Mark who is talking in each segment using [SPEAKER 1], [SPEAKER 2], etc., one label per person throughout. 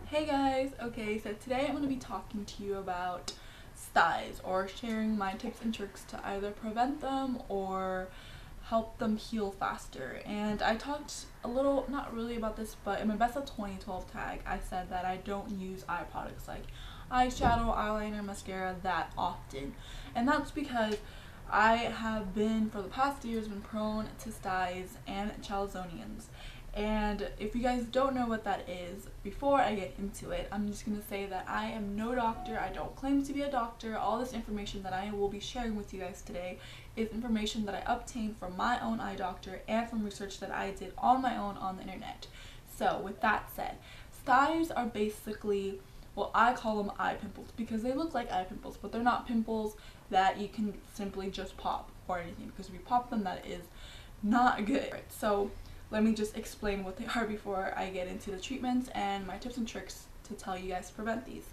[SPEAKER 1] Hey guys, okay, so today I'm going to be talking to you about styes, or sharing my tips and tricks to either prevent them or help them heal faster. And I talked a little, not really about this, but in my best of 2012 tag I said that I don't use eye products like eyeshadow, eyeliner, mascara that often. And that's because I have been, for the past years, been prone to styes and chalazonians. And if you guys don't know what that is, before I get into it, I'm just going to say that I am no doctor. I don't claim to be a doctor. All this information that I will be sharing with you guys today is information that I obtained from my own eye doctor and from research that I did on my own on the internet. So with that said, styes are basically, well, I call them eye pimples because they look like eye pimples, but they're not pimples that you can simply just pop or anything, because if you pop them, that is not good. Right, so let me just explain what they are before I get into the treatments and my tips and tricks to tell you guys to prevent these.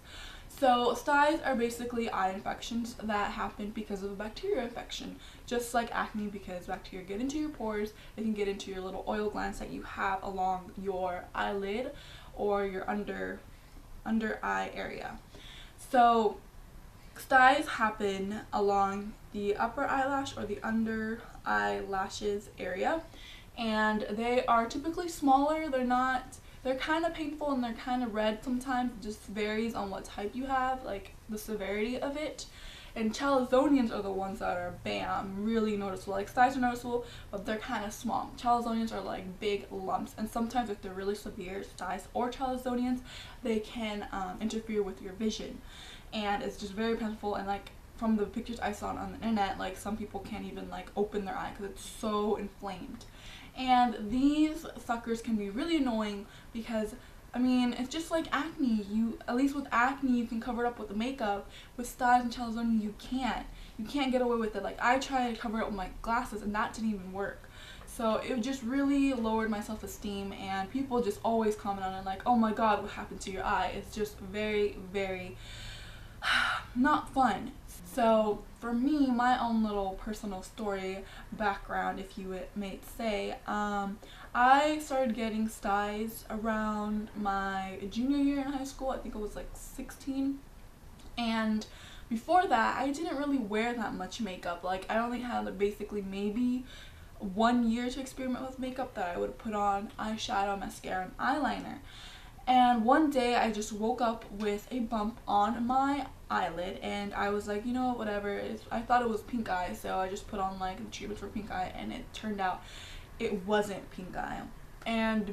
[SPEAKER 1] So styes are basically eye infections that happen because of a bacterial infection, just like acne, because bacteria get into your pores. They can get into your little oil glands that you have along your eyelid or your under eye area. So styes happen along the upper eyelash or the under eyelashes area, and they are typically smaller. They're kind of painful and they're kind of red sometimes. It just varies on what type you have, like the severity of it. And chalazonians are the ones that are, bam, really noticeable. Like styes are noticeable, but they're kind of small. Chalazonians are like big lumps, and sometimes if they're really severe, styes or chalazonians, they can interfere with your vision. And it's just very painful, and like from the pictures I saw on the internet, like some people can't even like open their eye because it's so inflamed. And these suckers can be really annoying because, I mean, it's just like acne. At least with acne, you can cover it up with the makeup. With styes and chalazonian, you can't. You can't get away with it. Like, I tried to cover it with my glasses, and that didn't even work. So it just really lowered my self-esteem, and people just always comment on it like, oh my god, what happened to your eye? It's just very, very not fun. So for me, my own little personal story background, if you may say, I started getting styes around my junior year in high school. I think I was like 16. And before that, I didn't really wear that much makeup. Like, I only had basically maybe 1 year to experiment with makeup that I would put on eyeshadow, mascara, and eyeliner. And one day I just woke up with a bump on my eyelid, and I was like, you know, whatever. I thought it was pink eye, so I just put on like the treatment for pink eye, and it turned out it wasn't pink eye. And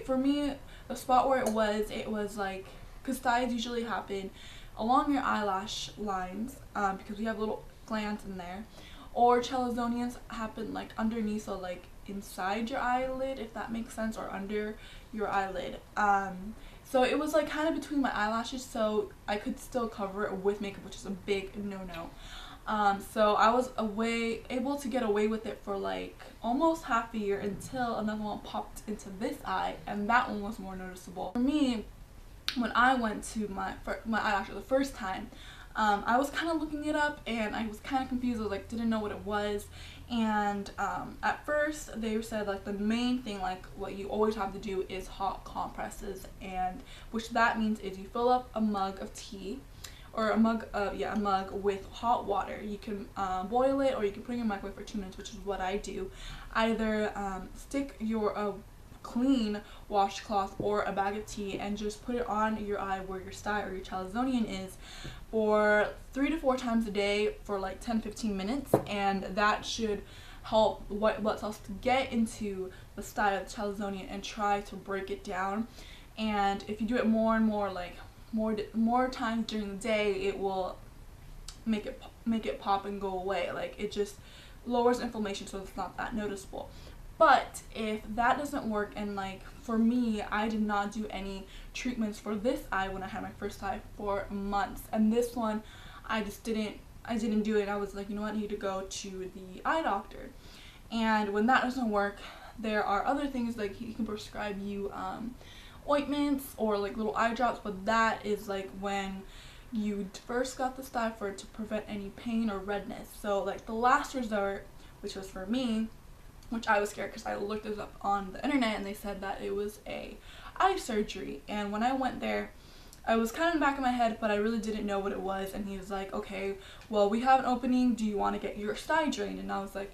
[SPEAKER 1] for me, the spot where it was like, because styes usually happen along your eyelash lines, because we have little glands in there, or chalazonians happen like underneath, so like inside your eyelid, if that makes sense, or under your eyelid. So it was like kind of between my eyelashes, so I could still cover it with makeup, which is a big no-no. So I was able to get away with it for like almost half a year, until another one popped into this eye, and that one was more noticeable. For me, when I went to my eyelash the first time, I was kind of looking it up, and I was kind of confused. I was like, didn't know what it was. And at first they said like the main thing, like what you always have to do, is hot compresses, and which that means is you fill up a mug of tea, or a mug with hot water. You can boil it, or you can put it in your microwave for 2 minutes, which is what I do. Either stick your clean washcloth or a bag of tea and just put it on your eye where your stye or your chalazonian is for 3 to 4 times a day for like 10-15 minutes, and that should help white blood cells to get into the stye of the chalazonian and try to break it down. And if you do it more and more, like more times during the day, it will make it pop and go away. Like, it just lowers inflammation, so it's not that noticeable. But if that doesn't work, and like for me, I did not do any treatments for this eye when I had my first eye for months, and this one I didn't do it. I was like, you know what, I need to go to the eye doctor. And when that doesn't work, there are other things, like he can prescribe you ointments or like little eye drops, but that is like when you first got the stye, for it to prevent any pain or redness. So like the last resort, which was for me, which I was scared because I looked this up on the internet and they said that it was a eye surgery. And when I went there, I was kind of in the back of my head, but I really didn't know what it was. And he was like, okay, well, we have an opening. Do you want to get your sty drained? And I was like,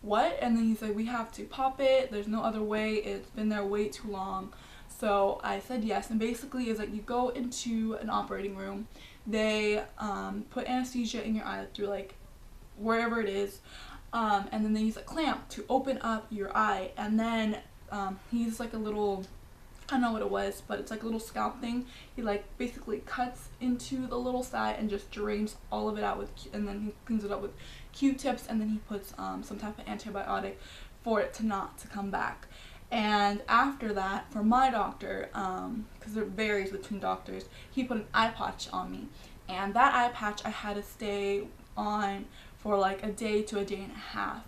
[SPEAKER 1] what? And then he's like, we have to pop it. There's no other way. It's been there way too long. So I said yes. And basically is like you go into an operating room. They put anesthesia in your eye through like wherever it is. And then they use a clamp to open up your eye. And then he uses like a little, I don't know what it was, but it's like a little scalp thing. He like basically cuts into the little sty and just drains all of it out with, and then he cleans it up with Q-tips, and then he puts some type of antibiotic for it to not to come back. And after that, for my doctor, because it varies between doctors, he put an eye patch on me, and that eye patch I had to stay on for like a day to a day and a half,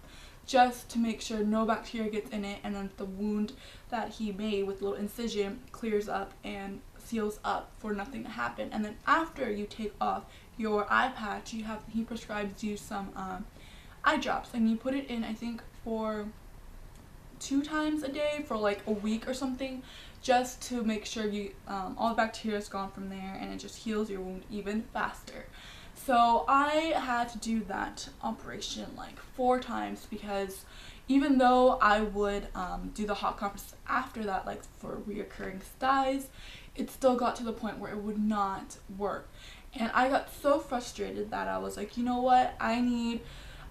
[SPEAKER 1] just to make sure no bacteria gets in it, and then the wound that he made with a little incision clears up and seals up for nothing to happen. And then after you take off your eye patch, he prescribes you some eye drops, and you put it in, I think, for 2 times a day for like a week or something, just to make sure you all the bacteria is gone from there, and it just heals your wound even faster. So I had to do that operation like 4 times, because even though I would do the hot compresses after that, like for reoccurring styes, it still got to the point where it would not work. And I got so frustrated that I was like, you know what, I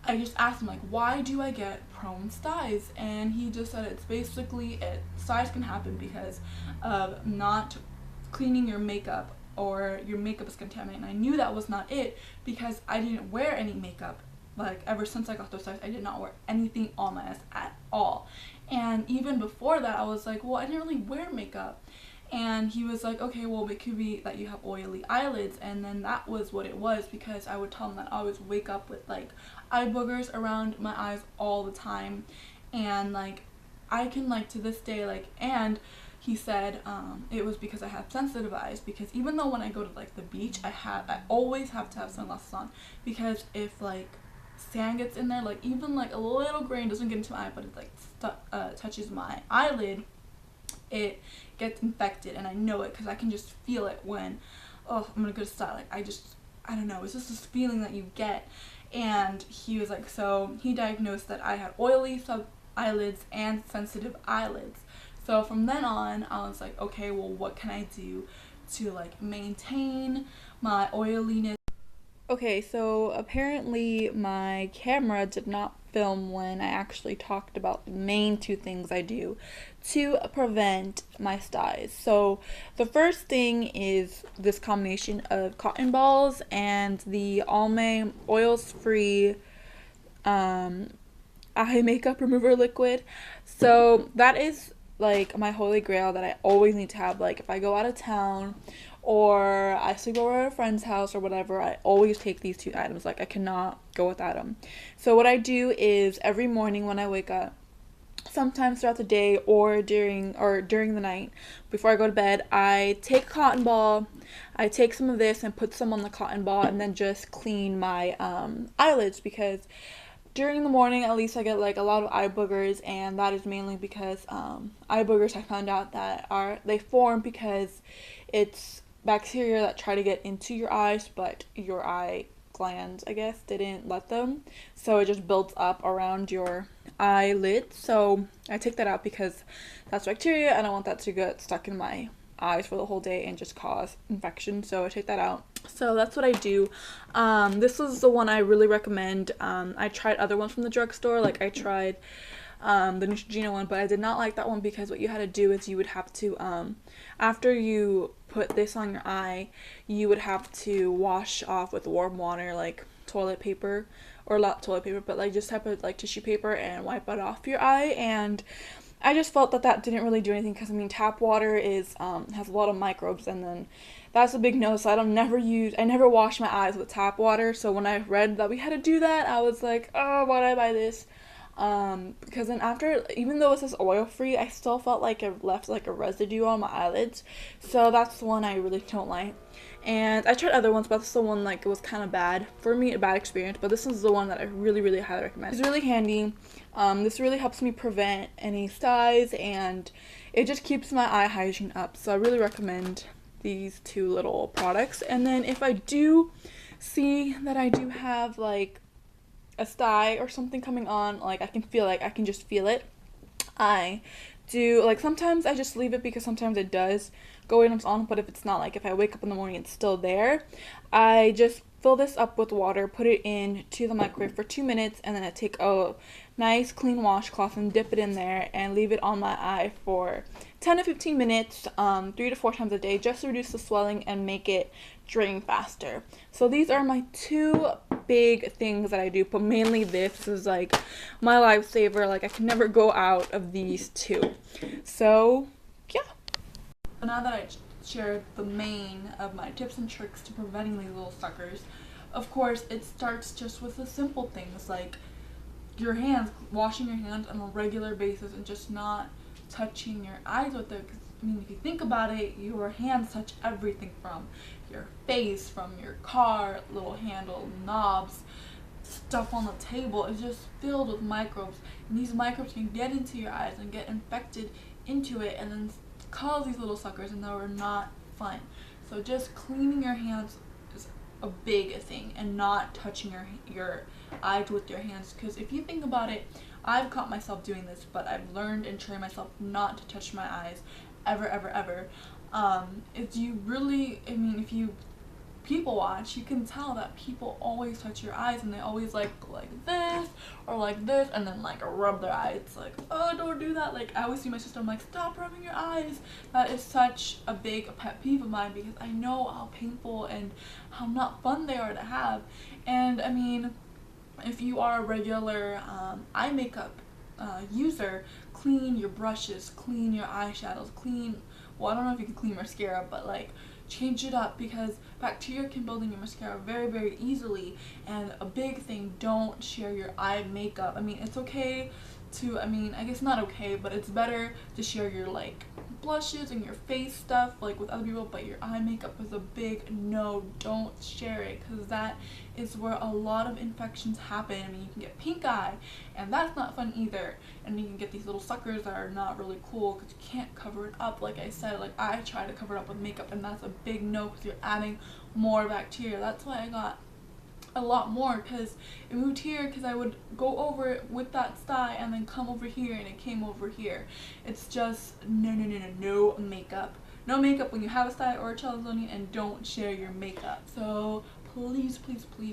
[SPEAKER 1] just asked him, like, why do I get prone styes? And he just said it's basically styes can happen because of not cleaning your makeup, or your makeup is contaminated. And I knew that was not it, because I didn't wear any makeup. Like, ever since I got those styes, I did not wear anything on my eyes at all. And even before that, I was like, well, I didn't really wear makeup. And he was like, okay, well, it could be that you have oily eyelids. And then that was what it was, because I would tell him that I always wake up with like eye boogers around my eyes all the time. And like, I can like to this day, like, and he said it was because I have sensitive eyes, because even though when I go to like the beach, I always have to have sunglasses on, because if like sand gets in there, like even like a little grain doesn't get into my eye, but it like touches my eyelid, it gets infected. And I know it because I can just feel it when, oh, I'm gonna go to style. Like I don't know, it's just this feeling that you get. And he was like, so he diagnosed that I had oily eyelids and sensitive eyelids. So from then on, I was like, okay, well, what can I do to like maintain my oiliness? Okay, so apparently my camera did not film when I actually talked about the main 2 things I do to prevent my styes. So the first thing is this combination of cotton balls and the Almay oils-free eye makeup remover liquid. So that is like my holy grail that I always need to have. Like if I go out of town or I sleep over at a friend's house or whatever, I always take these 2 items. Like I cannot go without them. So what I do is every morning when I wake up, sometimes throughout the day or during the night before I go to bed, I take a cotton ball, I take some of this and put some on the cotton ball, and then just clean my eyelids, because during the morning at least I get like a lot of eye boogers, and that is mainly because eye boogers, I found out that they form because it's bacteria that try to get into your eyes, but your eye glands, I guess, didn't let them, so it just builds up around your eyelid. So I take that out because that's bacteria. I don't want that to get stuck in my eyes for the whole day and just cause infection, so I take that out. So that's what I do. This is the one I really recommend. I tried other ones from the drugstore, like I tried the Neutrogena one, but I did not like that one, because what you had to do is you would have to after you put this on your eye, you would have to wash off with warm water, like toilet paper, or not toilet paper, but like just type of like tissue paper, and wipe it off your eye. And I just felt that didn't really do anything, because I mean tap water is has a lot of microbes, and then that's a big no. So I never wash my eyes with tap water. So when I read that we had to do that, I was like, oh, why did I buy this? Because then after, even though it says oil free, I still felt like it left like a residue on my eyelids, so that's the one I really don't like. And I tried other ones, but this is the one, like, it was kind of bad for me, a bad experience, but this is the one that I really highly recommend. It's really handy. This really helps me prevent any styes, and it just keeps my eye hygiene up, so I really recommend these two little products. And then if I do see that I do have like a stye or something coming on, like I can just feel it, I do, like, sometimes I just leave it because sometimes it does go in and it's on, but if it's not, like if I wake up in the morning it's still there, I just fill this up with water, put it in to the microwave for 2 minutes, and then I take a nice clean washcloth and dip it in there and leave it on my eye for 10 to 15 minutes, 3 to 4 times a day, just to reduce the swelling and make it drain faster. So these are my two big things that I do, but mainly this is like my lifesaver. Like, I can never go out of these two. So yeah. Now that I shared the main of my tips and tricks to preventing these little suckers, of course it starts just with the simple things like your hands, washing your hands on a regular basis and just not touching your eyes with it. 'Cause, I mean, if you think about it, your hands touch everything from your face, from your car, little handle, knobs, stuff on the table. It's just filled with microbes, and these microbes can get into your eyes and get infected into it and then cause these little suckers, and they are not fun. So just cleaning your hands is a big thing, and not touching your eyes with your hands, because if you think about it, I've caught myself doing this, but I've learned and trained myself not to touch my eyes ever. If you really, I mean, if you people watch, you can tell that people always touch your eyes, and they always like this or like this, and then like rub their eyes. It's like, oh, don't do that. Like, I always see my sister, I'm like, stop rubbing your eyes. That is such a big pet peeve of mine, because I know how painful and how not fun they are to have. And I mean, if you are a regular eye makeup user, clean your brushes, clean your eyeshadows, clean, well, I don't know if you can clean mascara, but like change it up, because bacteria can build in your mascara very easily. And a big thing, don't share your eye makeup. I mean, it's okay to, I mean, I guess not okay, but it's better to share your like blushes and your face stuff like with other people, but your eye makeup is a big no. Don't share it, because that is where a lot of infections happen. I mean, you can get pink eye, and that's not fun either, and you can get these little suckers that are not really cool because you can't cover it up. Like I said, like I try to cover it up with makeup, and that's a big no, because you're adding more bacteria. That's why I got a lot more, because it moved here because I would go over it with that stye and then come over here, and it came over here. It's just no makeup. No makeup when you have a stye or a Chalazion, and don't share your makeup. So please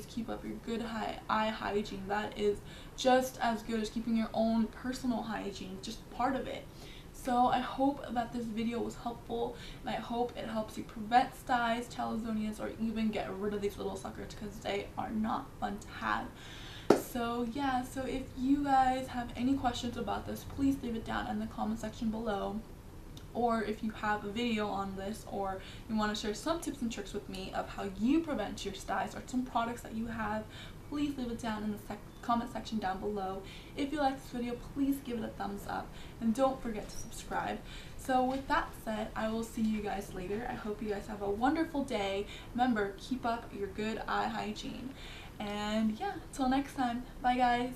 [SPEAKER 1] keep up your good eye hygiene. That is just as good as keeping your own personal hygiene, just part of it. So I hope that this video was helpful, and I hope it helps you prevent styes, Chalazions, or even get rid of these little suckers, because they are not fun to have. So yeah, so if you guys have any questions about this, please leave it down in the comment section below. Or if you have a video on this, or you want to share some tips and tricks with me of how you prevent your styes, or some products that you have, please leave it down in the comment section down below. If you like this video, please give it a thumbs up, and don't forget to subscribe. So with that said, I will see you guys later. I hope you guys have a wonderful day. Remember, keep up your good eye hygiene. And yeah, till next time. Bye guys.